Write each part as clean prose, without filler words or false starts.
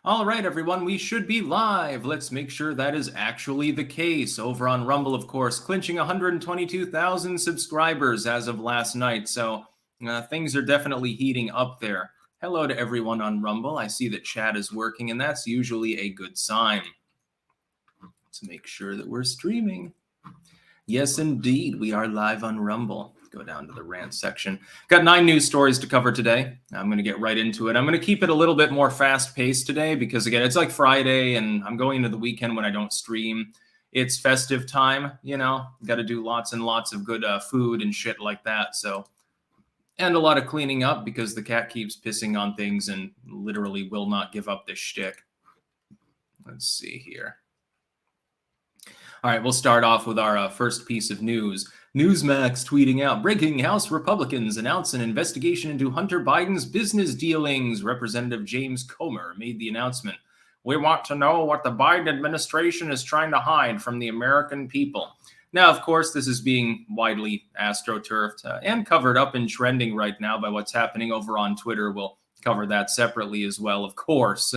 All right, everyone, we should be live. Let's make sure that is actually the case. Over on Rumble, of course, clinching 122,000 subscribers as of last night. So things are definitely heating up there. Hello to everyone on Rumble. I see that chat is working, and that's usually a good sign. Let's make sure that we're streaming. Yes, indeed, we are live on Rumble. Go down to the rant section. Got 9 news stories to cover today. I'm going to get right into it. I'm going to keep it a little bit more fast-paced today because, again, it's like Friday, and I'm going into the weekend when I don't stream. It's festive time, you know. Got to do lots and lots of good food and shit like that. So, and a lot of cleaning up because the cat keeps pissing on things and literally will not give up this shtick. Let's see here. All right, we'll start off with our first piece of news. Newsmax tweeting out, breaking House Republicans announce an investigation into Hunter Biden's business dealings. Representative James Comer made the announcement. We want to know what the Biden administration is trying to hide from the American people. Now, of course, this is being widely astroturfed and covered up and trending right now by what's happening over on Twitter. We'll cover that separately as well, of course.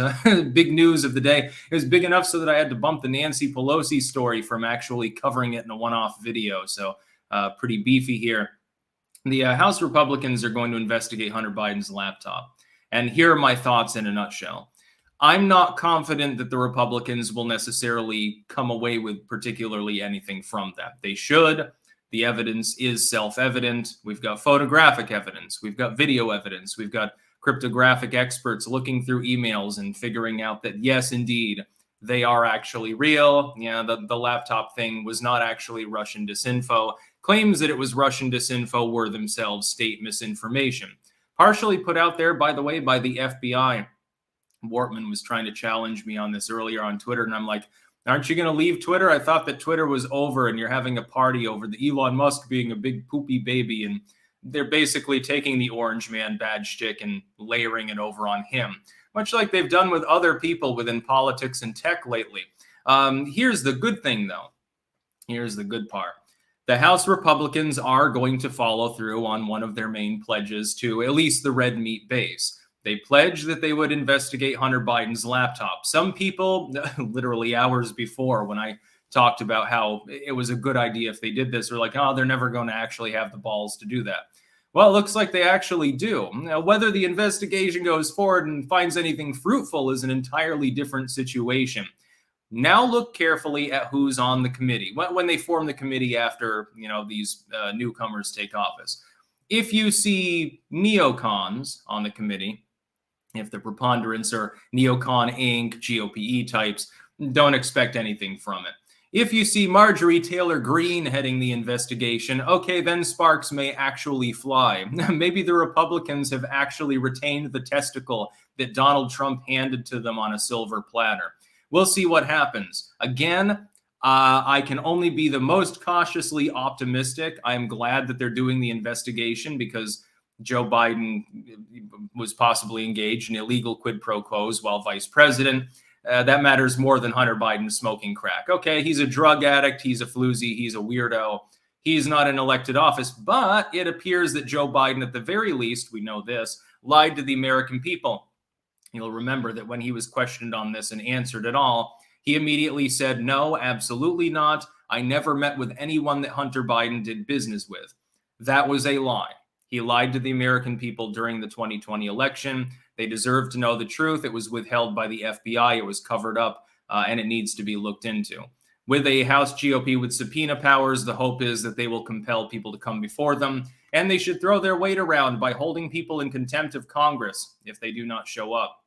Big news of the day. It was big enough so that I had to bump the Nancy Pelosi story from actually covering it in a one-off video. So pretty beefy here. The House Republicans are going to investigate Hunter Biden's laptop. And here are my thoughts in a nutshell. I'm not confident that the Republicans will necessarily come away with particularly anything from that. They should. The evidence is self-evident. We've got photographic evidence. We've got video evidence. We've got cryptographic experts looking through emails and figuring out that, yes, indeed, they are actually real. Yeah, the laptop thing was not actually Russian disinfo. Claims that it was Russian disinfo were themselves state misinformation. Partially put out there, by the way, by the FBI. Wortman was trying to challenge me on this earlier on Twitter, and I'm like, aren't you going to leave Twitter? I thought that Twitter was over and you're having a party over the Elon Musk being a big poopy baby, and they're basically taking the orange man badge stick and layering it over on him, much like they've done with other people within politics and tech lately. Here's the good thing, though. Here's the good part. The House Republicans are going to follow through on one of their main pledges to at least the red meat base. They pledged that they would investigate Hunter Biden's laptop. Some people, literally hours before, when I talked about how it was a good idea if they did this, were like, oh, they're never going to actually have the balls to do that. Well, it looks like they actually do. Now, whether the investigation goes forward and finds anything fruitful is an entirely different situation. Now look carefully at who's on the committee when they form the committee after these newcomers take office. If you see neocons on the committee, if the preponderance are neocon Inc., GOPE types, don't expect anything from it. If you see Marjorie Taylor Greene heading the investigation, okay, then sparks may actually fly. Maybe the Republicans have actually retained the testicle that Donald Trump handed to them on a silver platter. We'll see what happens. Again, I can only be the most cautiously optimistic. I'm glad that they're doing the investigation because Joe Biden was possibly engaged in illegal quid pro quos while vice president. That matters more than Hunter Biden smoking crack. Okay, he's a drug addict. He's a floozy. He's a weirdo. He's not in elected office. But it appears that Joe Biden, at the very least, we know this, lied to the American people. You'll remember that when he was questioned on this and answered it all, he immediately said, no, absolutely not. I never met with anyone that Hunter Biden did business with. That was a lie. He lied to the American people during the 2020 election. They deserve to know the truth. It was withheld by the FBI. It was covered up, and it needs to be looked into. With a House GOP with subpoena powers, the hope is that they will compel people to come before them, and they should throw their weight around by holding people in contempt of Congress if they do not show up.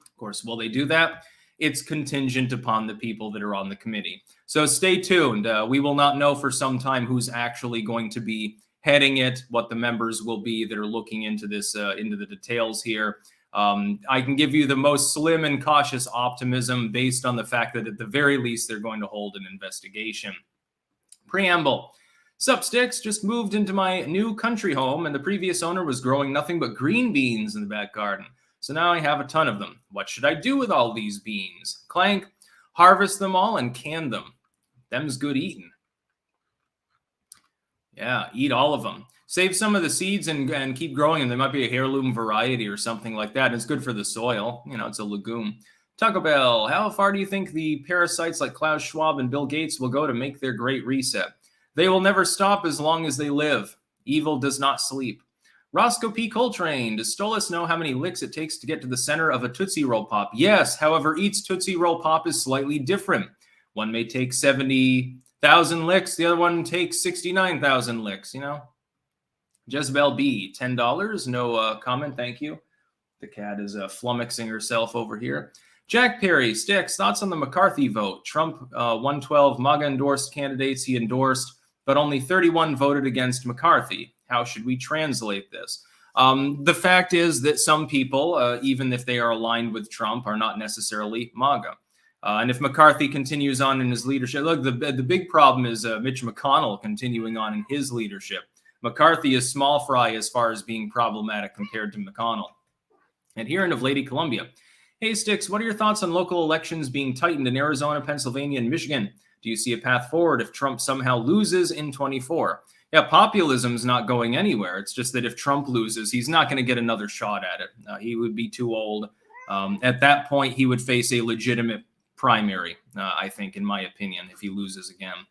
Of course, will they do that? It's contingent upon the people that are on the committee. So stay tuned. We will not know for some time who's actually going to be heading it, what the members will be that are looking into this, into the details here. I can give you the most slim and cautious optimism based on the fact that at the very least, they're going to hold an investigation. Preamble. Sup, Sticks? Just moved into my new country home, and the previous owner was growing nothing but green beans in the back garden. So now I have a ton of them. What should I do with all these beans? Clank. Harvest them all and can them. Them's good eating. Yeah, eat all of them. Save some of the seeds and keep growing them. There might be a heirloom variety or something like that. It's good for the soil. You know, it's a legume. Taco Bell, how far do you think the parasites like Klaus Schwab and Bill Gates will go to make their great reset? They will never stop as long as they live. Evil does not sleep. Roscoe P. Coltrane, does Stolas know how many licks it takes to get to the center of a Tootsie Roll Pop? Yes, however, each Tootsie Roll Pop is slightly different. One may take 70,000 licks, the other one takes 69,000 licks, you know? Jezebel B, $10. No comment, thank you. The cat is flummoxing herself over here. Jack Perry, Sticks, thoughts on the McCarthy vote. Trump, 112 MAGA endorsed candidates he endorsed, but only 31 voted against McCarthy. How should we translate this? The fact is that some people, even if they are aligned with Trump, are not necessarily MAGA. And if McCarthy continues on in his leadership, look, the big problem is Mitch McConnell continuing on in his leadership. McCarthy is small fry as far as being problematic compared to McConnell. Adherent of Lady Columbia. Hey, Sticks, what are your thoughts on local elections being tightened in Arizona, Pennsylvania, and Michigan? Do you see a path forward if Trump somehow loses in 24? Yeah, populism's not going anywhere. It's just that if Trump loses, he's not going to get another shot at it. He would be too old. At that point, he would face a legitimate primary, I think, in my opinion, if he loses again.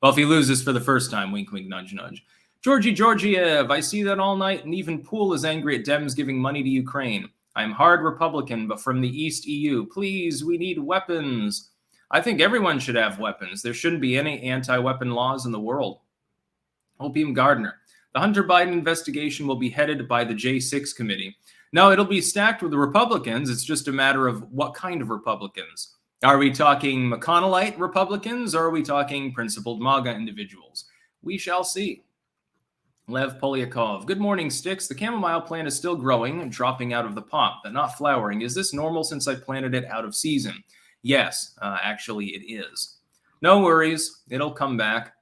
Well, if he loses for the first time, wink, wink, nudge, nudge. Georgiev, I see that all night, and even Poole is angry at Dems giving money to Ukraine. I'm hard Republican, but from the East EU. Please, we need weapons. I think everyone should have weapons. There shouldn't be any anti-weapon laws in the world. Opium Gardner. The Hunter Biden investigation will be headed by the J6 committee. No, it'll be stacked with the Republicans. It's just a matter of what kind of Republicans. Are we talking McConnellite Republicans, or are we talking principled MAGA individuals? We shall see. Lev Polyakov. Good morning, Sticks. The chamomile plant is still growing and dropping out of the pot, but not flowering. Is this normal since I planted it out of season? Yes, actually it is. No worries. It'll come back.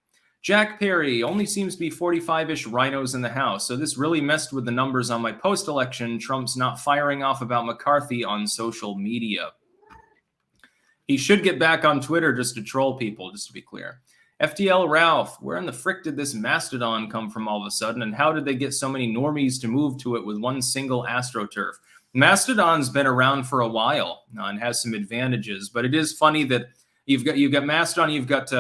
Jack Perry. Only seems to be 45-ish rhinos in the House, so this really messed with the numbers on my post-election. Trump's not firing off about McCarthy on social media. He should get back on Twitter just to troll people, just to be clear. FTL Ralph, where in the frick did this Mastodon come from all of a sudden, and how did they get so many normies to move to it with one single AstroTurf? Mastodon's been around for a while and has some advantages, but it is funny that you've got Mastodon, you've got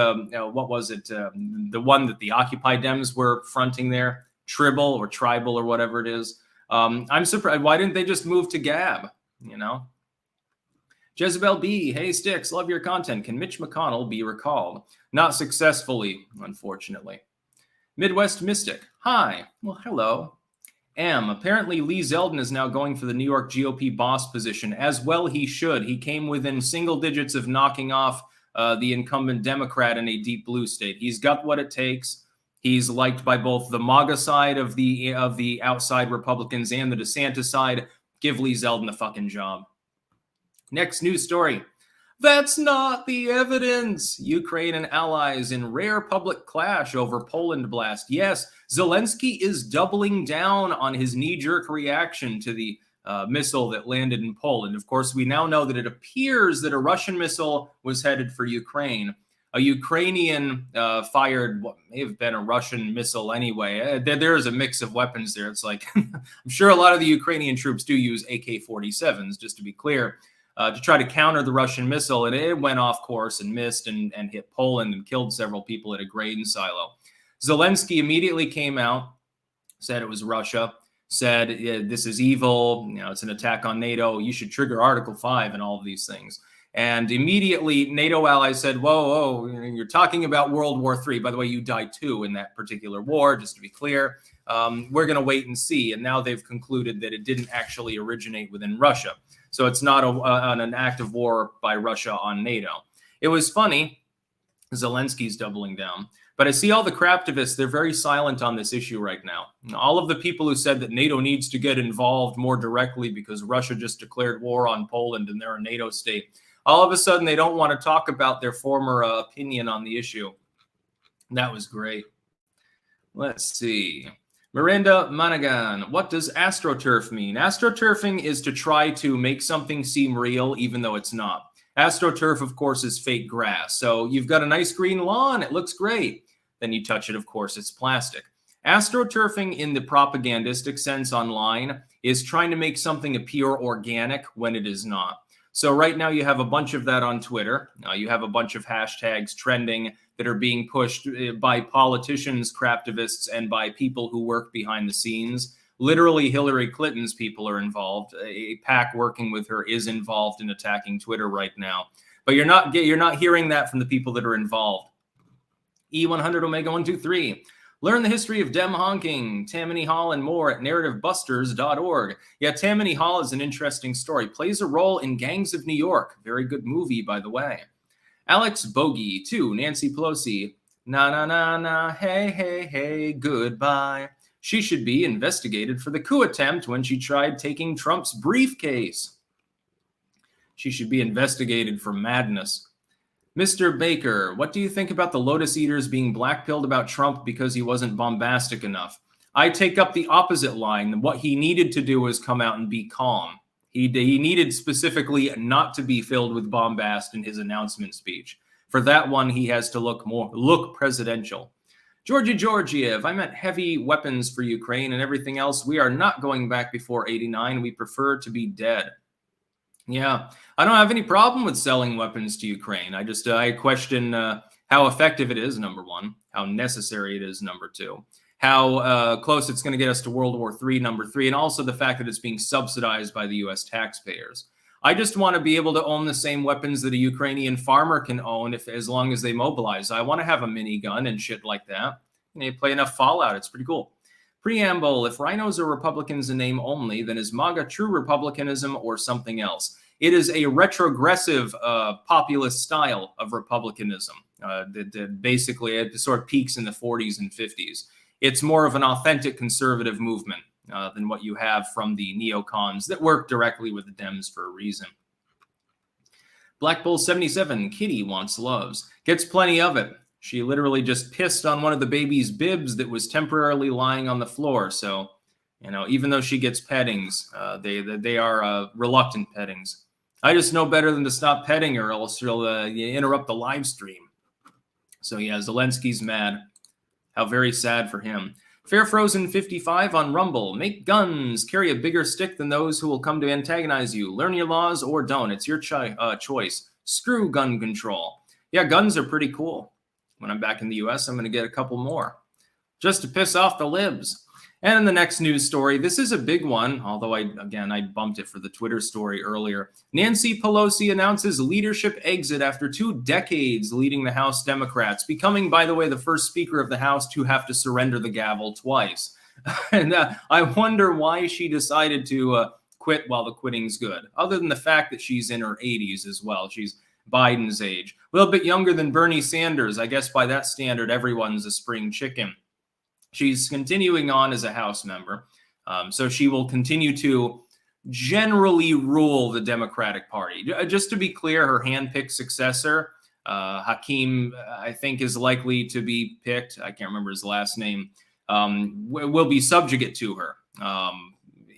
what was it, the one that the Occupy Dems were fronting there, Tribble or Tribal or whatever it is. I'm surprised. Why didn't they just move to Gab? You know. Jezebel B, hey Sticks, love your content. Can Mitch McConnell be recalled? Not successfully, unfortunately. Midwest Mystic, hi. Well, hello. Apparently Lee Zeldin is now going for the New York GOP boss position. As well he should. He came within single digits of knocking off the incumbent Democrat in a deep blue state. He's got what it takes. He's liked by both the MAGA side of the outside Republicans and the DeSantis side. Give Lee Zeldin a fucking job. Next news story. That's not the evidence. Ukraine and allies in rare public clash over Poland blast. Yes, Zelensky is doubling down on his knee-jerk reaction to the missile that landed in Poland. Of course, we now know that it appears that a Russian missile was headed for Ukraine. A Ukrainian fired what may have been a Russian missile anyway. There is a mix of weapons there. It's like, I'm sure a lot of the Ukrainian troops do use AK-47s, just to be clear. To try to counter the Russian missile, and it went off course and missed and hit Poland and killed several people at a grain silo. Zelensky immediately came out, said it was Russia, said this is evil, it's an attack on NATO, you should trigger Article 5 and all of these things. And immediately NATO allies said, whoa, you're talking about World War III. By the way, you died too in that particular war, just to be clear. We're going to wait and see. And now they've concluded that it didn't actually originate within Russia. So it's not an act of war by Russia on NATO. It was funny. Zelensky's doubling down. But I see all the craptivists, they're very silent on this issue right now. All of the people who said that NATO needs to get involved more directly because Russia just declared war on Poland and they're a NATO state, all of a sudden they don't want to talk about their former opinion on the issue. That was great. Let's see. Miranda Managan, what does AstroTurf mean? AstroTurfing is to try to make something seem real even though it's not. AstroTurf, of course, is fake grass. So you've got a nice green lawn. It looks great. Then you touch it, of course, it's plastic. AstroTurfing in the propagandistic sense online is trying to make something appear organic when it is not. So right now you have a bunch of that on Twitter. You have a bunch of hashtags trending that are being pushed by politicians, craftivists, and by people who work behind the scenes. Literally, Hillary Clinton's people are involved. A PAC working with her is involved in attacking Twitter right now. But you're not hearing that from the people that are involved. E100 Omega 123. Learn the history of Dem honking, Tammany Hall, and more at narrativebusters.org. Yeah, Tammany Hall is an interesting story. Plays a role in Gangs of New York. Very good movie, by the way. Alex Bogey, 2. Nancy Pelosi. Na, na, na, na, hey, hey, hey, goodbye. She should be investigated for the coup attempt when she tried taking Trump's briefcase. She should be investigated for madness. Mr. Baker, what do you think about the Lotus Eaters being blackpilled about Trump because he wasn't bombastic enough? I take up the opposite line. What he needed to do was come out and be calm. He needed specifically not to be filled with bombast in his announcement speech. For that one, he has to look presidential. Georgiev, I meant heavy weapons for Ukraine and everything else. We are not going back before 89. We prefer to be dead. Yeah, I don't have any problem with selling weapons to Ukraine. I question how effective it is, number one, how necessary it is, number two, how close it's going to get us to World War III, number three, and also the fact that it's being subsidized by the U.S. taxpayers. I just want to be able to own the same weapons that a Ukrainian farmer can own as long as they mobilize. I want to have a minigun and shit like that. You play enough Fallout, it's pretty cool. Preamble, if rhinos are Republicans in name only, then is MAGA true republicanism or something else? It is a retrogressive populist style of republicanism that basically it sort of peaks in the 40s and 50s. It's more of an authentic conservative movement than what you have from the neocons that work directly with the Dems for a reason. Black Bull 77, Kitty wants loves, gets plenty of it. She literally just pissed on one of the baby's bibs that was temporarily lying on the floor. So, even though she gets pettings, they are reluctant pettings. I just know better than to stop petting her, else she'll interrupt the live stream. So yeah, Zelensky's mad. How very sad for him. Fair Frozen 55 on Rumble. Make guns. Carry a bigger stick than those who will come to antagonize you. Learn your laws or don't. It's your choice. Screw gun control. Yeah, guns are pretty cool. When I'm back in the U.S., I'm going to get a couple more. Just to piss off the libs. And in the next news story, this is a big one, although I bumped it for the Twitter story earlier. Nancy Pelosi announces leadership exit after 2 decades leading the House Democrats, becoming, by the way, the first Speaker of the House to have to surrender the gavel twice. And I wonder why she decided to quit while the quitting's good, other than the fact that she's in her 80s as well. She's Biden's age. A little bit younger than Bernie Sanders. I guess by that standard, everyone's a spring chicken. She's continuing on as a House member, so she will continue to generally rule the Democratic Party. Just to be clear, her handpicked successor, Hakeem, I think, is likely to be picked. I can't remember his last name. Will be subjugate to her,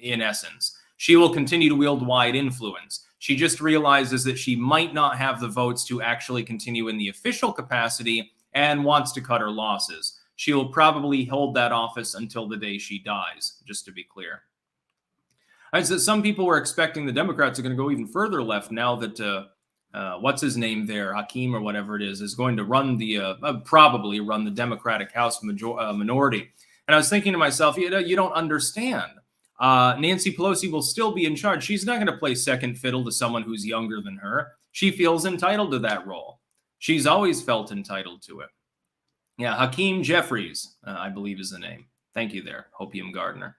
in essence. She will continue to wield wide influence. She just realizes that she might not have the votes to actually continue in the official capacity and wants to cut her losses. She will probably hold that office until the day she dies, just to be clear. I said some people were expecting the Democrats are going to go even further left now that, what's his name there, Hakeem or whatever it is going to run probably run the Democratic House minority. And I was thinking to myself, you don't understand. Nancy Pelosi will still be in charge. She's not going to play second fiddle to someone who's younger than her. She feels entitled to that role. She's always felt entitled to it. Yeah, Hakeem Jeffries, I believe is the name. Thank you there, Hopium Gardner.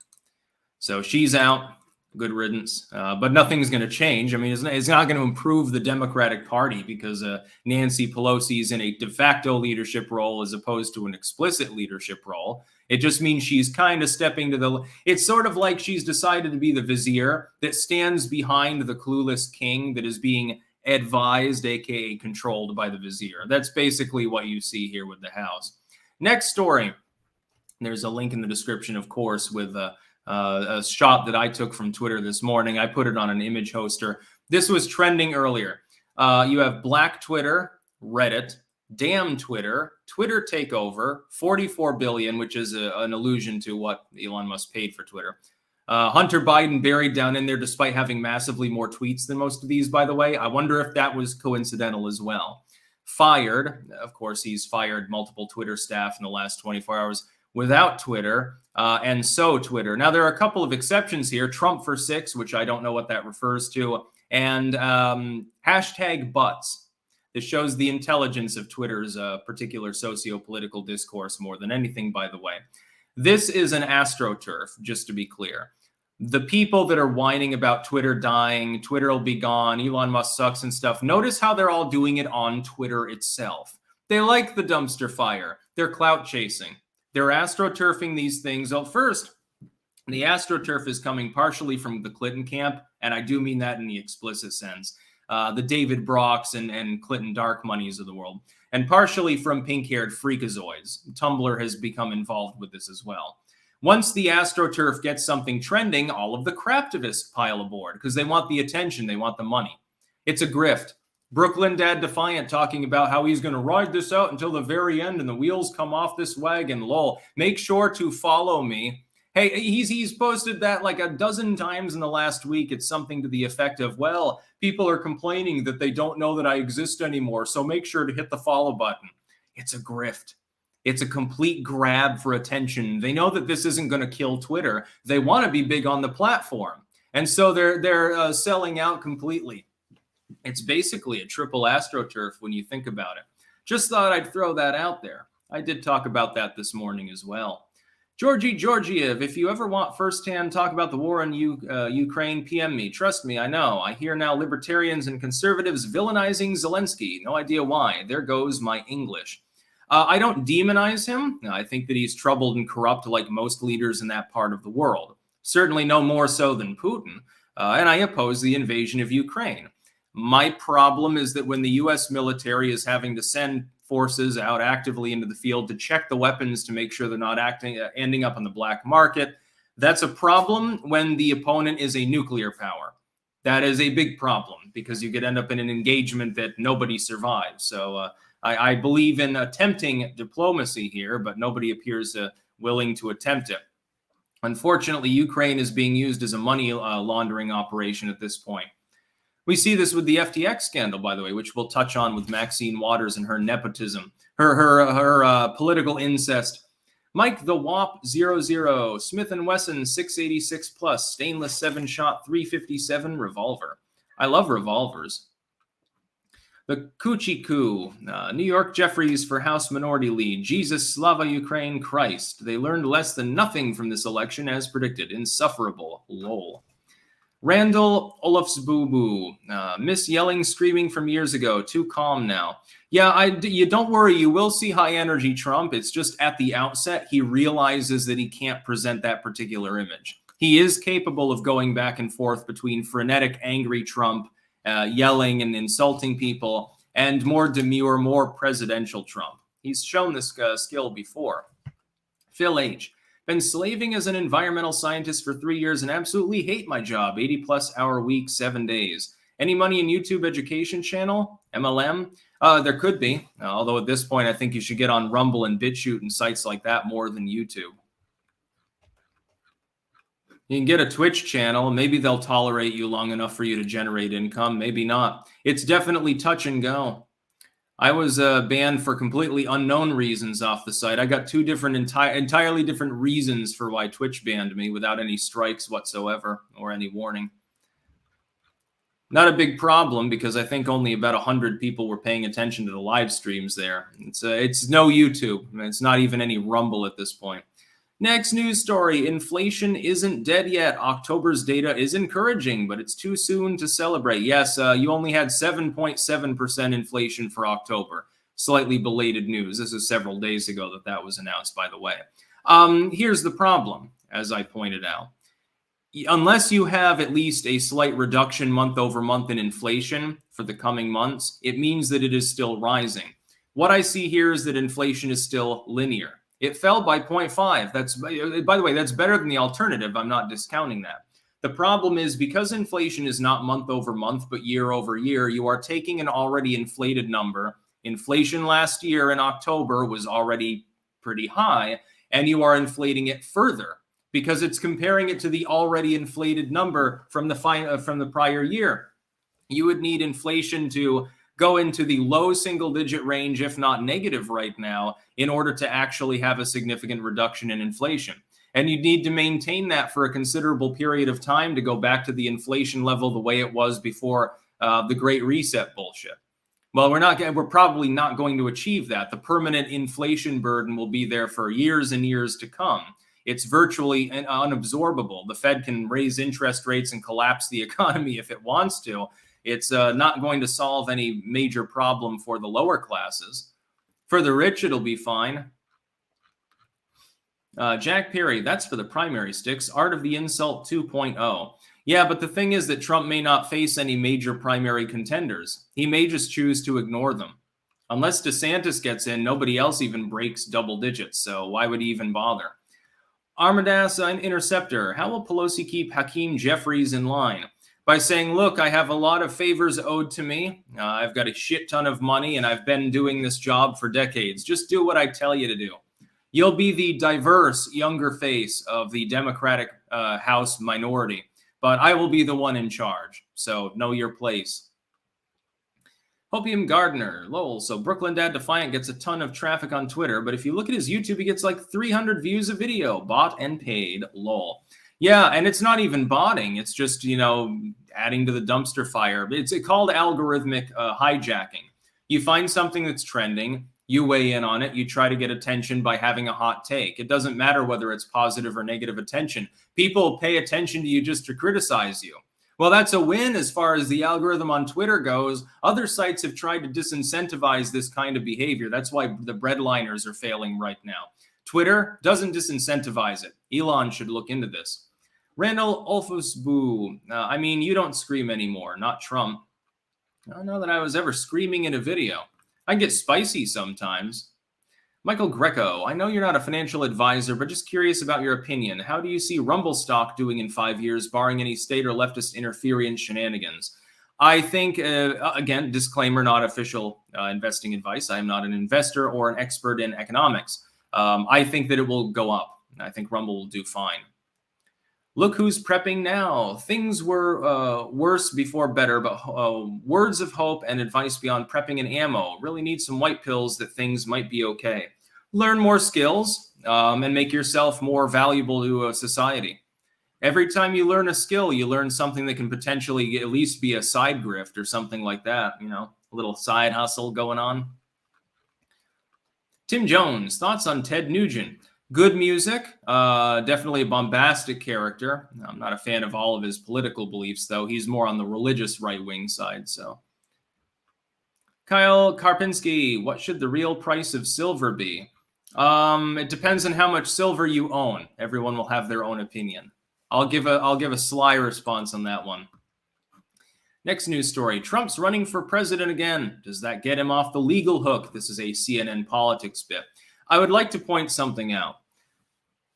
So she's out. Good riddance. But nothing's going to change. I mean, it's not going to improve the Democratic Party because Nancy Pelosi is in a de facto leadership role as opposed to an explicit leadership role. It just means she's kind of stepping to the... It's sort of like she's decided to be the vizier that stands behind the clueless king that is being advised, aka controlled by the vizier. That's basically what you see here with the House. Next story. There's a link in the description, of course, with a shot that I took from Twitter this morning. I put it on an image hoster. This was trending earlier. You have Black Twitter, Reddit, Damn Twitter, Twitter takeover, 44 billion, which is an allusion to what Elon Musk paid for Twitter. Hunter Biden buried down in there despite having massively more tweets than most of these, by the way. I wonder if that was coincidental as well. Fired. Of course, he's fired multiple Twitter staff in the last 24 hours without Twitter. And so Twitter. Now, there are a couple of exceptions here. Trump for 6, which I don't know what that refers to. And hashtag butts. This shows the intelligence of Twitter's particular socio-political discourse more than anything, by the way. This is an astroturf, just to be clear. The people that are whining about Twitter dying, Twitter will be gone, Elon Musk sucks and stuff, notice how they're all doing it on Twitter itself. They like the dumpster fire. They're clout chasing. They're astroturfing these things. Well, first, the astroturf is coming partially from the Clinton camp, and I do mean that in the explicit sense. The David Brocks and Clinton dark monies of the world, and partially from pink-haired freakazoids. Tumblr has become involved with this as well. Once the astroturf gets something trending, all of the craptivists pile aboard because they want the attention, they want the money. It's a grift. Brooklyn Dad Defiant talking about how he's going to ride this out until the very end and the wheels come off this wagon. Lol. Make sure to follow me. Hey, he's posted that like a dozen times in the last week. It's something to the effect of, well, people are complaining that they don't know that I exist anymore, so make sure to hit the follow button. It's a grift. It's a complete grab for attention. They know that this isn't going to kill Twitter. They want to be big on the platform. And so they're selling out completely. It's basically a triple astroturf when you think about it. Just thought I'd throw that out there. I did talk about that this morning as well. Georgie Georgiev, if you ever want firsthand talk about the war in Ukraine, PM me. Trust me, I know. I hear now libertarians and conservatives villainizing Zelensky. No idea why. There goes my English. I don't demonize him. I think that he's troubled and corrupt like most leaders in that part of the world. Certainly no more so than Putin. And I oppose the invasion of Ukraine. My problem is that when the U.S. military is having to send forces out actively into the field to check the weapons to make sure they're not ending up on the black market, that's a problem when the opponent is a nuclear power. That is a big problem because you could end up in an engagement that nobody survives. So I believe in attempting diplomacy here, but nobody appears willing to attempt it. Unfortunately, Ukraine is being used as a money laundering operation at this point. We see this with the FTX scandal, by the way, which we'll touch on with Maxine Waters and her nepotism, her political incest. Mike the WAP 00, Smith & Wesson 686 plus, stainless 7-shot 357 revolver. I love revolvers. The Coochie Coo, New York Jeffries for House Minority Lead. Jesus, Slava Ukraine, Christ. They learned less than nothing from this election as predicted. Insufferable. Lol. Randall Olofsboo, miss yelling, screaming from years ago. Too calm now. Yeah, you don't worry. You will see high energy Trump. It's just at the outset, he realizes that he can't present that particular image. He is capable of going back and forth between frenetic, angry Trump, yelling and insulting people, and more demure, more presidential Trump. He's shown this skill before. Phil H. Been slaving as an environmental scientist for 3 years and absolutely hate my job. 80+ hour week, 7 days. Any money in YouTube education channel? MLM? There could be. Although at this point, I think you should get on Rumble and BitChute and sites like that more than YouTube. You can get a Twitch channel. Maybe they'll tolerate you long enough for you to generate income. Maybe not. It's definitely touch and go. I was banned for completely unknown reasons off the site. I got two different, entirely different reasons for why Twitch banned me without any strikes whatsoever or any warning. Not a big problem because I think only about 100 people were paying attention to the live streams there. It's no YouTube. It's not even any Rumble at this point. Next news story, inflation isn't dead yet. October's data is encouraging, but it's too soon to celebrate. Yes, you only had 7.7% inflation for October. Slightly belated news. This is several days ago that was announced, by the way. Here's the problem, as I pointed out. Unless you have at least a slight reduction month over month in inflation for the coming months, it means that it is still rising. What I see here is that inflation is still linear. It fell by 0.5. That's, by the way, that's better than the alternative. I'm not discounting that. The problem is because inflation is not month over month, but year over year, you are taking an already inflated number. Inflation last year in October was already pretty high, and you are inflating it further because it's comparing it to the already inflated number from the prior year. You would need inflation to go into the low single-digit range, if not negative right now, in order to actually have a significant reduction in inflation. And you'd need to maintain that for a considerable period of time to go back to the inflation level the way it was before the Great Reset bullshit. Well, we're probably not going to achieve that. The permanent inflation burden will be there for years and years to come. It's virtually unabsorbable. The Fed can raise interest rates and collapse the economy if it wants to. It's not going to solve any major problem for the lower classes. For the rich, it'll be fine. Jack Perry, that's for the primary sticks. Art of the Insult 2.0. Yeah, but the thing is that Trump may not face any major primary contenders. He may just choose to ignore them. Unless DeSantis gets in, nobody else even breaks double digits, so why would he even bother? Armadas Interceptor, how will Pelosi keep Hakeem Jeffries in line? By saying, look, I have a lot of favors owed to me. I've got a shit ton of money, and I've been doing this job for decades. Just do what I tell you to do. You'll be the diverse, younger face of the Democratic House minority, but I will be the one in charge. So know your place. Hopium Gardner, lol. So Brooklyn Dad Defiant gets a ton of traffic on Twitter, but if you look at his YouTube, he gets like 300 views a video, bought and paid, lol. Yeah, and it's not even botting. It's just, adding to the dumpster fire. It's called algorithmic hijacking. You find something that's trending, you weigh in on it, you try to get attention by having a hot take. It doesn't matter whether it's positive or negative attention. People pay attention to you just to criticize you. Well, that's a win as far as the algorithm on Twitter goes. Other sites have tried to disincentivize this kind of behavior. That's why the breadliners are failing right now. Twitter doesn't disincentivize it. Elon should look into this. Randall Olfusboo, you don't scream anymore, not Trump. I don't know that I was ever screaming in a video. I get spicy sometimes. Michael Greco, I know you're not a financial advisor, but just curious about your opinion. How do you see Rumble stock doing in 5 years, barring any state or leftist interference shenanigans? I think, again, disclaimer, not official investing advice. I am not an investor or an expert in economics. I think that it will go up. I think Rumble will do fine. Look who's prepping now. Things were worse before better, but words of hope and advice beyond prepping and ammo. Really need some white pills that things might be okay. Learn more skills and make yourself more valuable to society. Every time you learn a skill, you learn something that can potentially at least be a side grift or something like that. A little side hustle going on. Tim Jones, thoughts on Ted Nugent? Good music, definitely a bombastic character. I'm not a fan of all of his political beliefs, though. He's more on the religious right-wing side, so. Kyle Karpinski, what should the real price of silver be? It depends on how much silver you own. Everyone will have their own opinion. I'll give a sly response on that one. Next news story, Trump's running for president again. Does that get him off the legal hook? This is a CNN politics bit. I would like to point something out.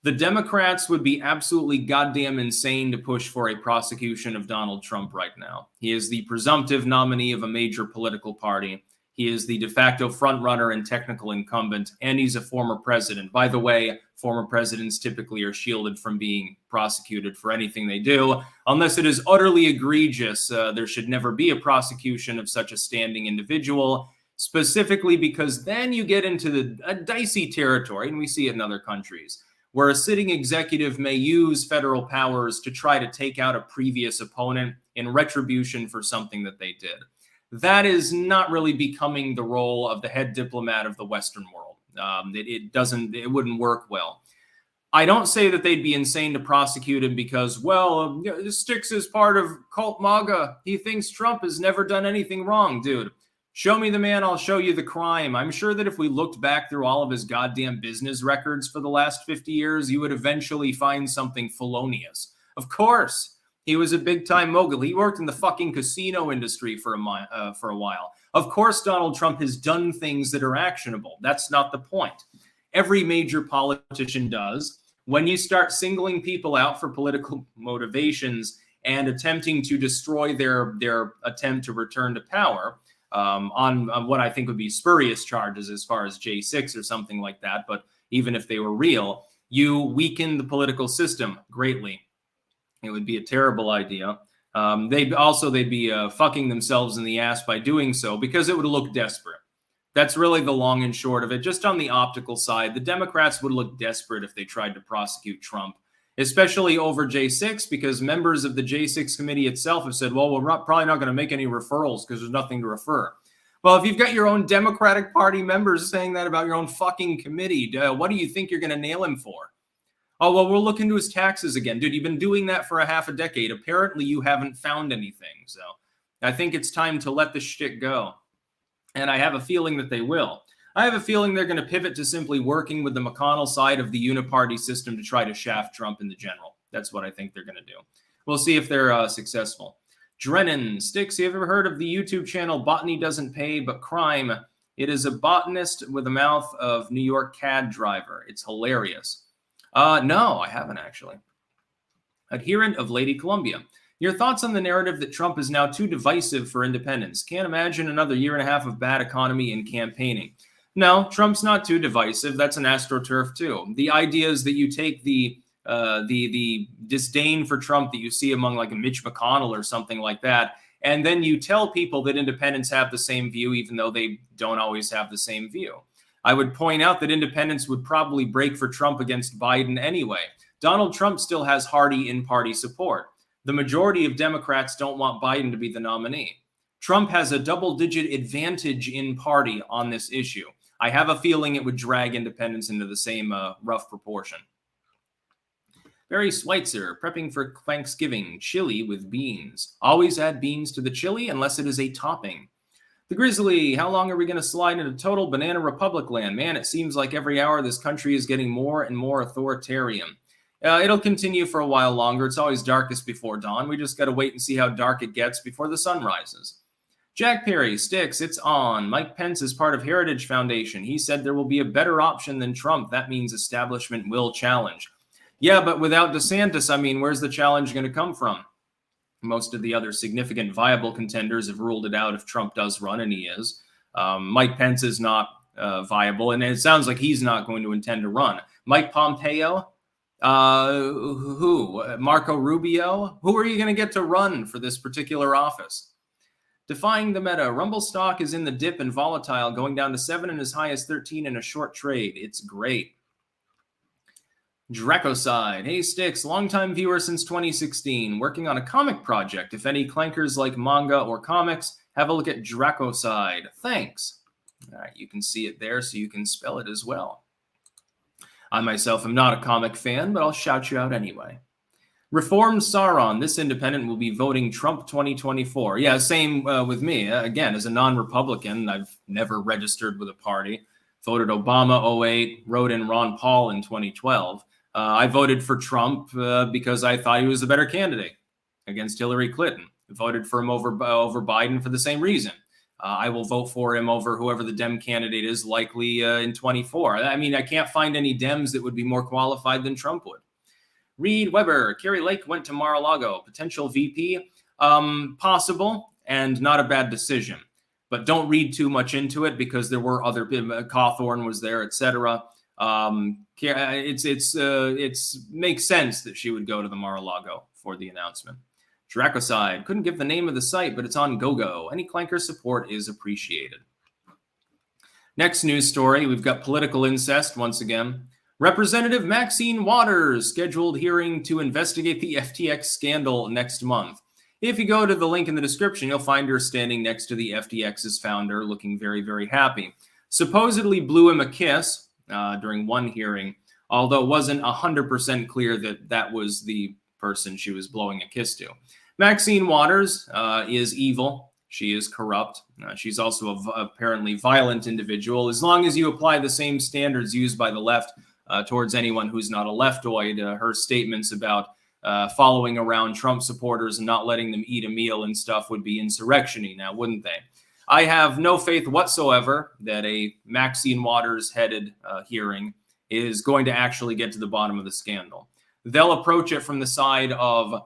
The Democrats would be absolutely goddamn insane to push for a prosecution of Donald Trump right now. He is the presumptive nominee of a major political party. He is the de facto frontrunner and technical incumbent, and he's a former president. By the way, former presidents typically are shielded from being prosecuted for anything they do, unless it is utterly egregious. There should never be a prosecution of such a standing individual, specifically because then you get into a dicey territory, and we see it in other countries, where a sitting executive may use federal powers to try to take out a previous opponent in retribution for something that they did. That is not really becoming the role of the head diplomat of the Western world. It wouldn't work well. I don't say that they'd be insane to prosecute him because, Sticks is part of cult MAGA. He thinks Trump has never done anything wrong, dude. Show me the man, I'll show you the crime. I'm sure that if we looked back through all of his goddamn business records for the last 50 years, you would eventually find something felonious. Of course, he was a big-time mogul. He worked in the fucking casino industry for a while. Of course, Donald Trump has done things that are actionable. That's not the point. Every major politician does. When you start singling people out for political motivations and attempting to destroy their attempt to return to power, on what I think would be spurious charges as far as J6 or something like that, but even if they were real, you weaken the political system greatly. It would be a terrible idea. They'd be fucking themselves in the ass by doing so, because it would look desperate. That's really the long and short of it. Just on the optical side, the Democrats would look desperate if they tried to prosecute Trump, especially over J6, because members of the J6 committee itself have said, well, we're probably not going to make any referrals because there's nothing to refer. Well, if you've got your own Democratic Party members saying that about your own fucking committee, what do you think you're going to nail him for? Oh, well, we'll look into his taxes again. Dude, you've been doing that for a half a decade. Apparently, you haven't found anything. So I think it's time to let this shit go. And I have a feeling that they will. I have a feeling they're going to pivot to simply working with the McConnell side of the uniparty system to try to shaft Trump in the general. That's what I think they're going to do. We'll see if they're successful. Drennan, Sticks, you ever heard of the YouTube channel Botany Doesn't Pay But Crime? It is a botanist with the mouth of New York cab driver. It's hilarious. No, I haven't actually. Adherent of Lady Columbia. Your thoughts on the narrative that Trump is now too divisive for independence? Can't imagine another year and a half of bad economy and campaigning. No, Trump's not too divisive. That's an astroturf too. The idea is that you take the disdain for Trump that you see among like a Mitch McConnell or something like that, and then you tell people that independents have the same view, even though they don't always have the same view. I would point out that independents would probably break for Trump against Biden anyway. Donald Trump still has hearty in-party support. The majority of Democrats don't want Biden to be the nominee. Trump has a double-digit advantage in party on this issue. I have a feeling it would drag independents into the same rough proportion. Barry Schweitzer, prepping for Thanksgiving, chili with beans. Always add beans to the chili unless it is a topping. The Grizzly, how long are we going to slide into total banana republic land? Man, it seems like every hour this country is getting more and more authoritarian. It'll continue for a while longer. It's always darkest before dawn. We just got to wait and see how dark it gets before the sun rises. Jack Perry, Sticks, it's on. Mike Pence is part of Heritage Foundation. He said there will be a better option than Trump. That means establishment will challenge. Yeah, but without DeSantis, I mean, where's the challenge going to come from? Most of the other significant viable contenders have ruled it out if Trump does run, and he is. Mike Pence is not viable, and it sounds like he's not going to intend to run. Mike Pompeo? Who? Marco Rubio? Who are you going to get to run for this particular office? Defying the meta. Rumble stock is in the dip and volatile, going down to 7 and as high as 13 in a short trade. It's great. Dracoside. Hey, Sticks, longtime viewer since 2016, working on a comic project. If any clankers like manga or comics, have a look at Dracoside. Thanks. All right, you can see it there, so you can spell it as well. I myself am not a comic fan, but I'll shout you out anyway. Reformed Sauron. This independent will be voting Trump 2024. Yeah, same with me. Again, as a non-Republican, I've never registered with a party. Voted Obama 2008, wrote in Ron Paul in 2012. I voted for Trump because I thought he was a better candidate against Hillary Clinton. I voted for him over Biden for the same reason. I will vote for him over whoever the Dem candidate is likely in 24. I mean, I can't find any Dems that would be more qualified than Trump would. Reed Weber, Kerry Lake went to Mar-a-Lago. Potential VP? Possible, and not a bad decision. But don't read too much into it because there were other, Cawthorn was there, etc. It's makes sense that she would go to the Mar-a-Lago for the announcement. Dracoside, couldn't give the name of the site, but it's on GoGo. Any clanker support is appreciated. Next news story, we've got political incest once again. Representative Maxine Waters scheduled hearing to investigate the FTX scandal next month. If you go to the link in the description, you'll find her standing next to the FTX's founder, looking very, very happy. Supposedly blew him a kiss during one hearing, although it wasn't 100% clear that that was the person she was blowing a kiss to. Maxine Waters is evil. She is corrupt. She's also a apparently violent individual. As long as you apply the same standards used by the left towards anyone who's not a leftoid, her statements about following around Trump supporters and not letting them eat a meal and stuff would be insurrection-y now, wouldn't they? I have no faith whatsoever that a Maxine Waters-headed hearing is going to actually get to the bottom of the scandal. They'll approach it from the side of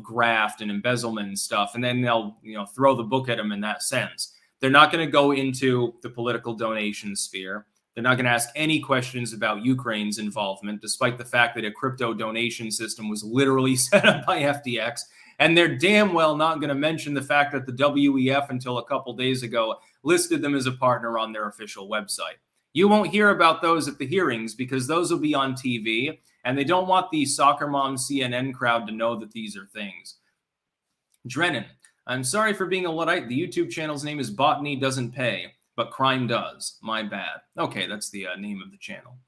graft and embezzlement and stuff, and then they'll throw the book at them in that sense. They're not going to go into the political donation sphere. They're not going to ask any questions about Ukraine's involvement, despite the fact that a crypto donation system was literally set up by FTX. And they're damn well not going to mention the fact that the WEF, until a couple days ago, listed them as a partner on their official website. You won't hear about those at the hearings because those will be on TV, and they don't want the soccer mom CNN crowd to know that these are things. Drennan, I'm sorry for being a Luddite. The YouTube channel's name is Botany Doesn't Pay, but Crime Does. My bad. Okay, that's the name of the channel.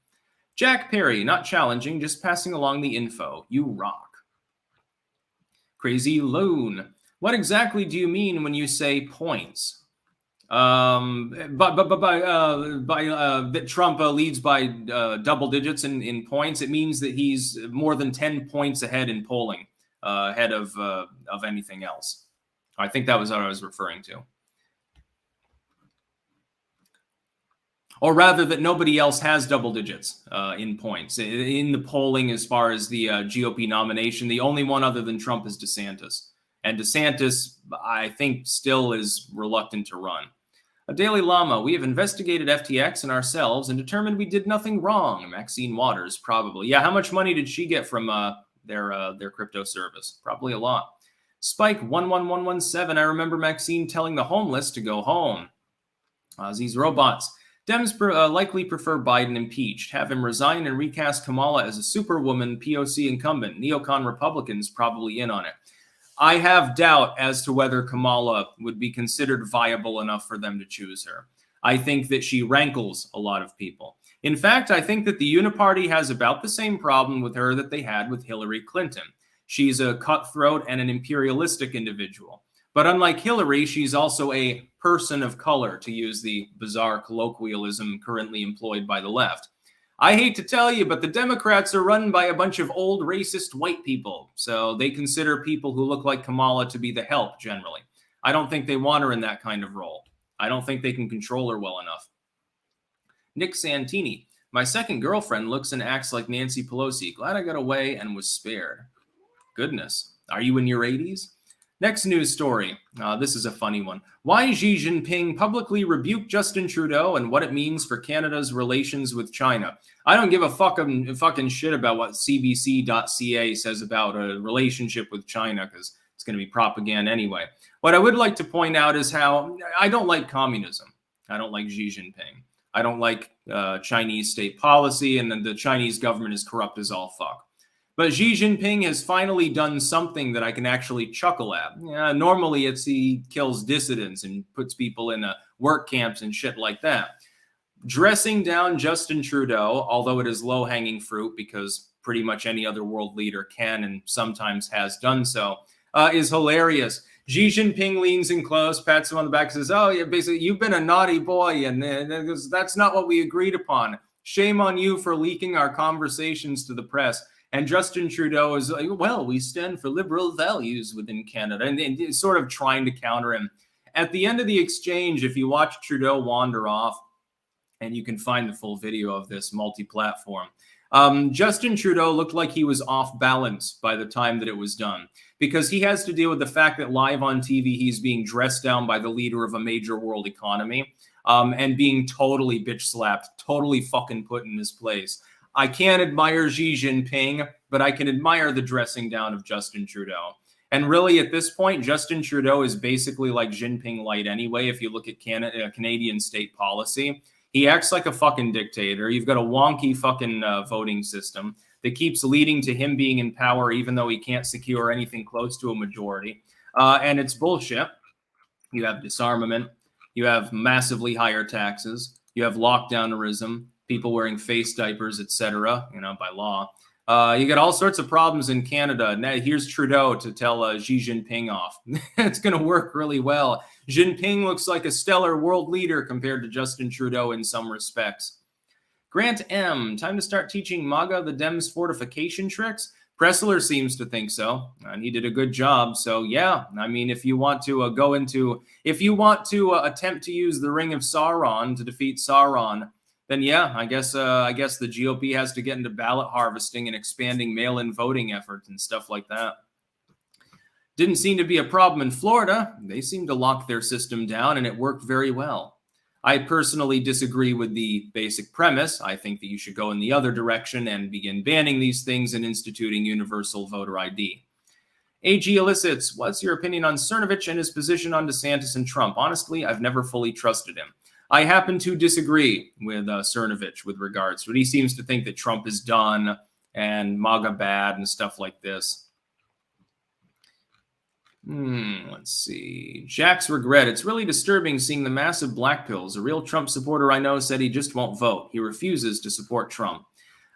Jack Perry, not challenging, just passing along the info. You rock. Crazy Loon, what exactly do you mean when you say points? That Trump leads by double digits in points, it means that he's more than 10 points ahead in polling, ahead of anything else. I think that was what I was referring to. Or rather, that nobody else has double digits in points. In the polling, as far as the GOP nomination, the only one other than Trump is DeSantis. And DeSantis, I think, still is reluctant to run. A Daily Llama, we have investigated FTX and ourselves and determined we did nothing wrong. Maxine Waters, probably. Yeah, how much money did she get from their crypto service? Probably a lot. Spike 11117, I remember Maxine telling the homeless to go home. These robots. Dems likely prefer Biden impeached. Have him resign and recast Kamala as a superwoman POC incumbent. Neocon Republicans probably in on it. I have doubt as to whether Kamala would be considered viable enough for them to choose her. I think that she rankles a lot of people. In fact, I think that the Uniparty has about the same problem with her that they had with Hillary Clinton. She's a cutthroat and an imperialistic individual. But unlike Hillary, she's also a person of color, to use the bizarre colloquialism currently employed by the left. I hate to tell you, but the Democrats are run by a bunch of old racist white people. So they consider people who look like Kamala to be the help, generally. I don't think they want her in that kind of role. I don't think they can control her well enough. Nick Santini, my second girlfriend looks and acts like Nancy Pelosi. Glad I got away and was spared. Goodness. Are you in your 80s? Next news story. This is a funny one. Why Xi Jinping publicly rebuked Justin Trudeau and what it means for Canada's relations with China. I don't give a fucking shit about what CBC.ca says about a relationship with China because it's going to be propaganda anyway. What I would like to point out is how I don't like communism. I don't like Xi Jinping. I don't like Chinese state policy, and then the Chinese government is corrupt as all fuck. But Xi Jinping has finally done something that I can actually chuckle at. Normally, he kills dissidents and puts people in work camps and shit like that. Dressing down Justin Trudeau, although it is low-hanging fruit because pretty much any other world leader can and sometimes has done so, is hilarious. Xi Jinping leans in close, pats him on the back, and says, oh, yeah, basically, you've been a naughty boy, and that's not what we agreed upon. Shame on you for leaking our conversations to the press. And Justin Trudeau is like, well, we stand for liberal values within Canada, and sort of trying to counter him. At the end of the exchange, if you watch Trudeau wander off, and you can find the full video of this multi-platform, Justin Trudeau looked like he was off balance by the time that it was done, because he has to deal with the fact that live on TV, he's being dressed down by the leader of a major world economy, and being totally bitch slapped, totally fucking put in his place. I can't admire Xi Jinping, but I can admire the dressing down of Justin Trudeau. And really, at this point, Justin Trudeau is basically like Jinping light anyway, if you look at Canadian state policy. He acts like a fucking dictator. You've got a wonky fucking voting system that keeps leading to him being in power, even though he can't secure anything close to a majority. And it's bullshit. You have disarmament. You have massively higher taxes. You have lockdownerism. People wearing face diapers, etc., by law. You got all sorts of problems in Canada. Now here's Trudeau to tell Xi Jinping off. It's going to work really well. Jinping looks like a stellar world leader compared to Justin Trudeau in some respects. Grant M, time to start teaching MAGA the Dems fortification tricks? Pressler seems to think so, and he did a good job. So yeah, I mean, if you want to attempt to use the Ring of Sauron to defeat Sauron, then yeah, I guess the GOP has to get into ballot harvesting and expanding mail-in voting efforts and stuff like that. Didn't seem to be a problem in Florida. They seemed to lock their system down, and it worked very well. I personally disagree with the basic premise. I think that you should go in the other direction and begin banning these things and instituting universal voter ID. AG elicits, what's your opinion on Cernovich and his position on DeSantis and Trump? Honestly, I've never fully trusted him. I happen to disagree with Cernovich with regards to it. He seems to think that Trump is done and MAGA bad and stuff like this. Let's see. Jack's regret. It's really disturbing seeing the massive black pills. A real Trump supporter I know said he just won't vote. He refuses to support Trump.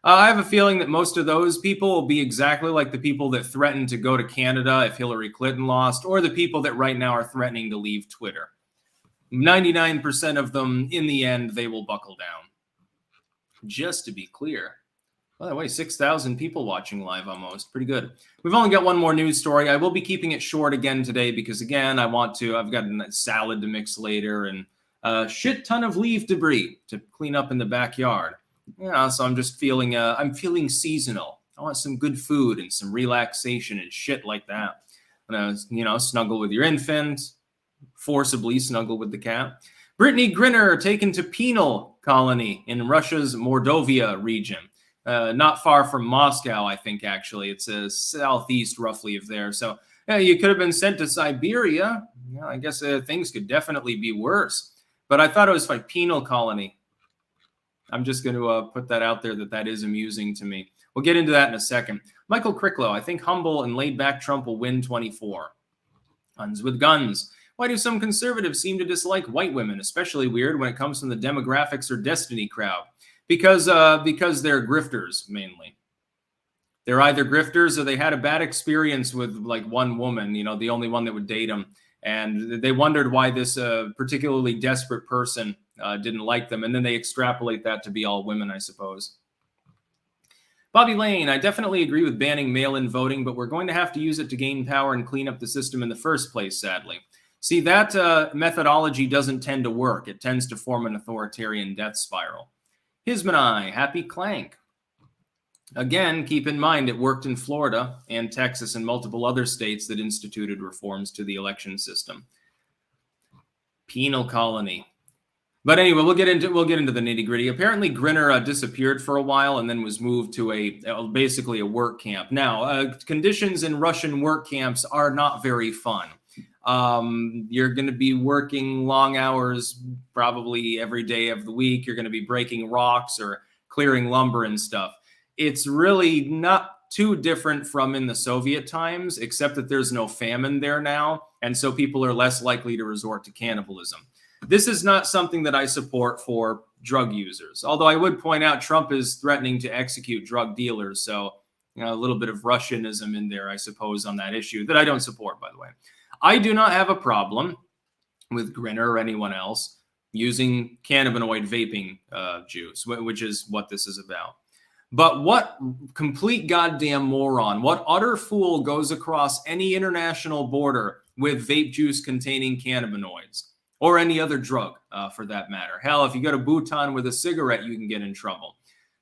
I have a feeling that most of those people will be exactly like the people that threatened to go to Canada if Hillary Clinton lost, or the people that right now are threatening to leave Twitter. 99% of them, in the end, they will buckle down. Just to be clear. By the way, 6,000 people watching live almost. Pretty good. We've only got one more news story. I will be keeping it short again today because, again, I've got a salad to mix later and a shit ton of leaf debris to clean up in the backyard. Yeah, so I'm just feeling, I'm feeling seasonal. I want some good food and some relaxation and shit like that. Snuggle with your infant, forcibly snuggle with the cat. Brittney Griner taken to penal colony in Russia's Mordovia region. Not far from Moscow, I think, actually. It's southeast, roughly, of there. So you could have been sent to Siberia. Yeah, I guess things could definitely be worse. But I thought it was like penal colony. I'm just going to put that out there that is amusing to me. We'll get into that in a second. Michael Cricklow, I think humble and laid-back Trump will win 24. Guns with guns. Why do some conservatives seem to dislike white women? Especially weird when it comes from the demographics or destiny crowd. Because they're grifters, mainly. They're either grifters or they had a bad experience with like one woman, the only one that would date them. And they wondered why this particularly desperate person didn't like them. And then they extrapolate that to be all women, I suppose. Bobby Lane, I definitely agree with banning mail-in voting, but we're going to have to use it to gain power and clean up the system in the first place, sadly. See, that methodology doesn't tend to work. It tends to form an authoritarian death spiral. Hismanai, happy clank. Again, keep in mind it worked in Florida and Texas and multiple other states that instituted reforms to the election system. Penal colony. But anyway, we'll get into the nitty-gritty. Apparently, Griner disappeared for a while and then was moved to basically a work camp. Now, conditions in Russian work camps are not very fun. You're going to be working long hours probably every day of the week. You're going to be breaking rocks or clearing lumber and stuff. It's really not too different from in the Soviet times, except that there's no famine there now. And so people are less likely to resort to cannibalism. This is not something that I support for drug users, although I would point out Trump is threatening to execute drug dealers. So, a little bit of Russianism in there, I suppose, on that issue that I don't support, by the way. I do not have a problem with Griner or anyone else using cannabinoid vaping juice, which is what this is about. But what complete goddamn moron, what utter fool goes across any international border with vape juice containing cannabinoids or any other drug for that matter? Hell, if you go to Bhutan with a cigarette, you can get in trouble.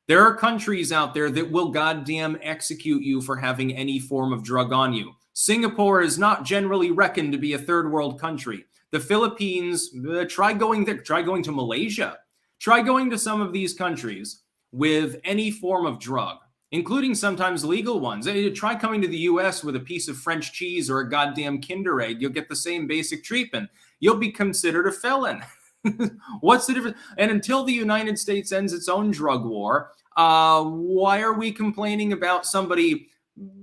There are countries out there that will goddamn execute you for having any form of drug on you. Singapore is not generally reckoned to be a third world country. The Philippines, try going there, try going to Malaysia, try going to some of these countries with any form of drug, including sometimes legal ones. Try coming to the US with a piece of French cheese or a goddamn Kinder Egg. You'll get the same basic treatment. You'll be considered a felon. What's the difference? And until the United States ends its own drug war, why are we complaining about somebody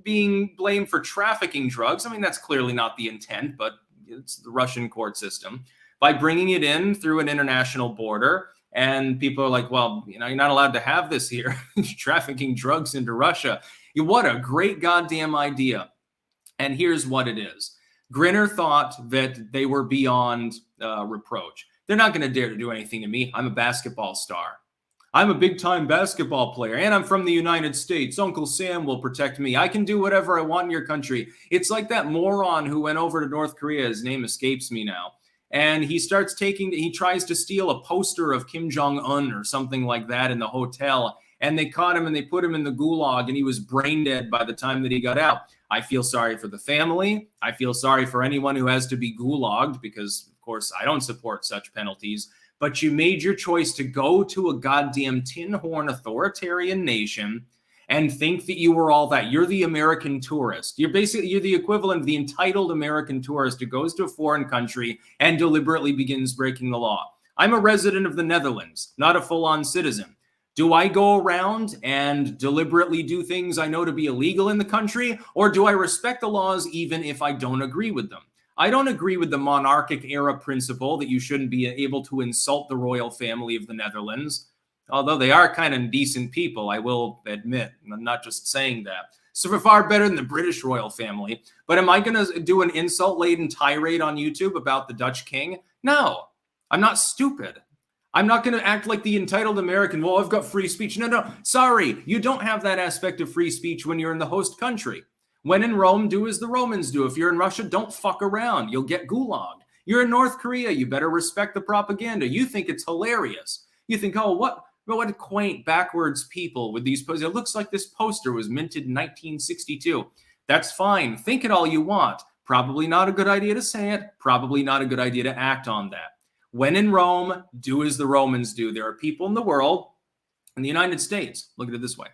being blamed for trafficking drugs? I mean, that's clearly not the intent, but it's the Russian court system. By bringing it in through an international border, and people are like, well, you're not allowed to have this here. Trafficking drugs into Russia. What a great goddamn idea. And here's what it is. Griner thought that they were beyond reproach. They're not going to dare to do anything to me. I'm a basketball star. I'm a big-time basketball player, and I'm from the United States. Uncle Sam will protect me. I can do whatever I want in your country. It's like that moron who went over to North Korea. His name escapes me now. And he tries to steal a poster of Kim Jong-un or something like that in the hotel. And they caught him and they put him in the gulag and he was brain dead by the time that he got out. I feel sorry for the family. I feel sorry for anyone who has to be gulagged because, of course, I don't support such penalties. but you made your choice to go to a goddamn tin horn authoritarian nation and think that you were all that. You're the American tourist. You're the equivalent of the entitled American tourist who goes to a foreign country and deliberately begins breaking the law. I'm a resident of the Netherlands, not a full-on citizen. Do I go around and deliberately do things I know to be illegal in the country, or do I respect the laws even if I don't agree with them? I don't agree with the monarchic era principle that you shouldn't be able to insult the royal family of the Netherlands. Although they are kind of decent people, I will admit. I'm not just saying that. So far better than the British royal family. But am I going to do an insult-laden tirade on YouTube about the Dutch king? No, I'm not stupid. I'm not going to act like the entitled American. Well, I've got free speech. No. Sorry, you don't have that aspect of free speech when you're in the host country. When in Rome, do as the Romans do. If you're in Russia, don't fuck around. You'll get gulagged. You're in North Korea. You better respect the propaganda. You think it's hilarious. You think, oh, what quaint backwards people with these posters. It looks like this poster was minted in 1962. That's fine. Think it all you want. Probably not a good idea to say it. Probably not a good idea to act on that. When in Rome, do as the Romans do. There are people in the world, in the United States, look at it this way.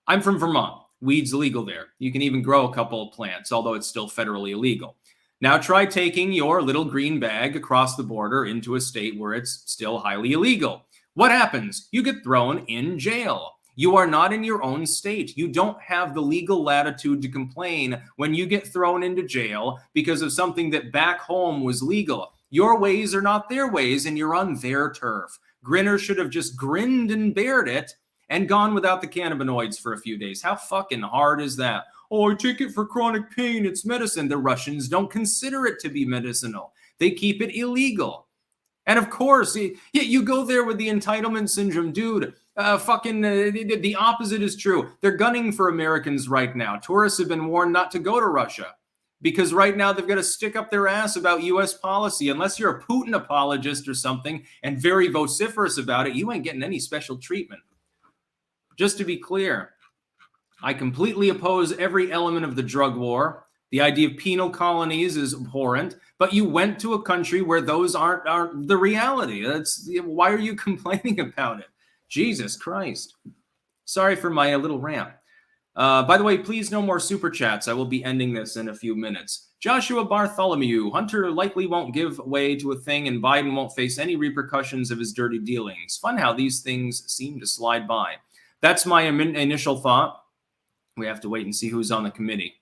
I'm from Vermont. Weed's legal there. You can even grow a couple of plants, although it's still federally illegal. Now try taking your little green bag across the border into a state where it's still highly illegal. What happens? You get thrown in jail. You are not in your own state. You don't have the legal latitude to complain when you get thrown into jail because of something that back home was legal. Your ways are not their ways, and you're on their turf. Griner should have just grinned and bared it and gone without the cannabinoids for a few days. How fucking hard is that? Oh, I take it for chronic pain. It's medicine. The Russians don't consider it to be medicinal. They keep it illegal. And of course, you go there with the entitlement syndrome, dude. The opposite is true. They're gunning for Americans right now. Tourists have been warned not to go to Russia because right now they've got to stick up their ass about U.S. policy. Unless you're a Putin apologist or something and very vociferous about it, you ain't getting any special treatment. Just to be clear, I completely oppose every element of the drug war. The idea of penal colonies is abhorrent, but you went to a country where those aren't the reality. Why are you complaining about it? Jesus Christ. Sorry for my little rant. By the way, please no more super chats. I will be ending this in a few minutes. Joshua Bartholomew, Hunter likely won't give way to a thing and Biden won't face any repercussions of his dirty dealings. Fun how these things seem to slide by. That's my initial thought. We have to wait and see who's on the committee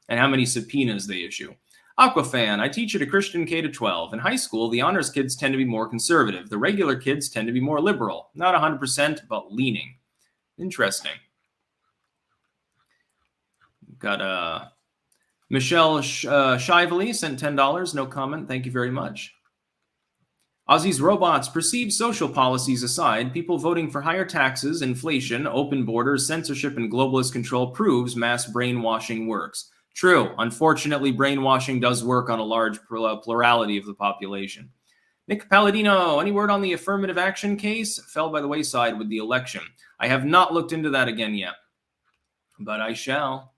and how many subpoenas they issue. Aquafan, I teach at a Christian K-12. In high school, the honors kids tend to be more conservative. The regular kids tend to be more liberal. Not 100%, but leaning. Interesting. Got Michelle Shively sent $10. No comment. Thank you very much. Aussie's robots, perceived social policies aside, people voting for higher taxes, inflation, open borders, censorship, and globalist control proves mass brainwashing works. True. Unfortunately, brainwashing does work on a large plurality of the population. Nick Palladino, any word on the affirmative action case? Fell by the wayside with the election. I have not looked into that again yet, but I shall.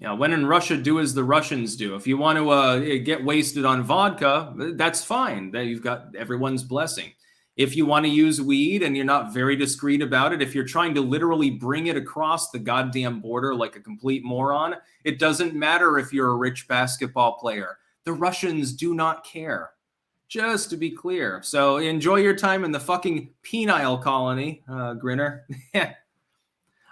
Yeah, when in Russia, do as the Russians do. If you want to get wasted on vodka, that's fine. You've got everyone's blessing. If you want to use weed and you're not very discreet about it, if you're trying to literally bring it across the goddamn border like a complete moron, it doesn't matter if you're a rich basketball player. The Russians do not care. Just to be clear. So enjoy your time in the fucking penile colony, Griner.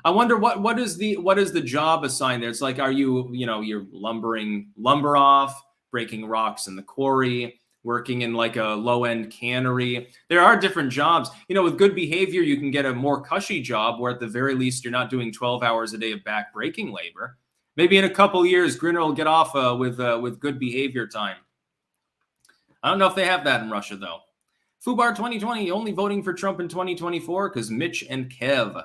I wonder what is the job assigned there? It's like, are you're lumbering lumber off, breaking rocks in the quarry, working in like a low-end cannery. There are different jobs. With good behavior, you can get a more cushy job where at the very least you're not doing 12 hours a day of back-breaking labor. Maybe in a couple years, Griner will get off with good behavior time. I don't know if they have that in Russia, though. Fubar 2020, only voting for Trump in 2024 because Mitch and Kev.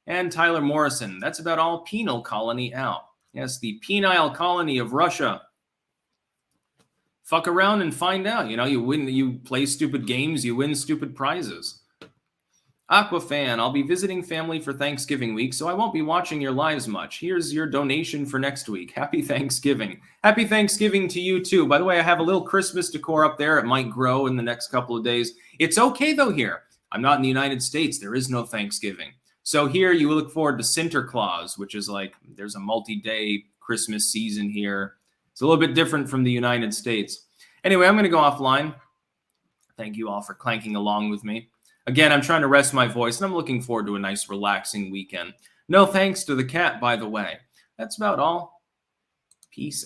And Tyler Morrison, that's about all penal colony out. Yes, the penile colony of Russia. Fuck around and find out. You play stupid games, you win stupid prizes. Aquafan, I'll be visiting family for Thanksgiving week, so I won't be watching your lives much. Here's your donation for next week. Happy Thanksgiving. Happy Thanksgiving to you, too. By the way, I have a little Christmas decor up there. It might grow in the next couple of days. It's okay, though, here. I'm not in the United States. There is no Thanksgiving. So here you look forward to Sinterklaas, which is like there's a multi-day Christmas season here. It's a little bit different from the United States. Anyway, I'm going to go offline. Thank you all for clanking along with me. Again, I'm trying to rest my voice, and I'm looking forward to a nice, relaxing weekend. No thanks to the cat, by the way. That's about all. Peace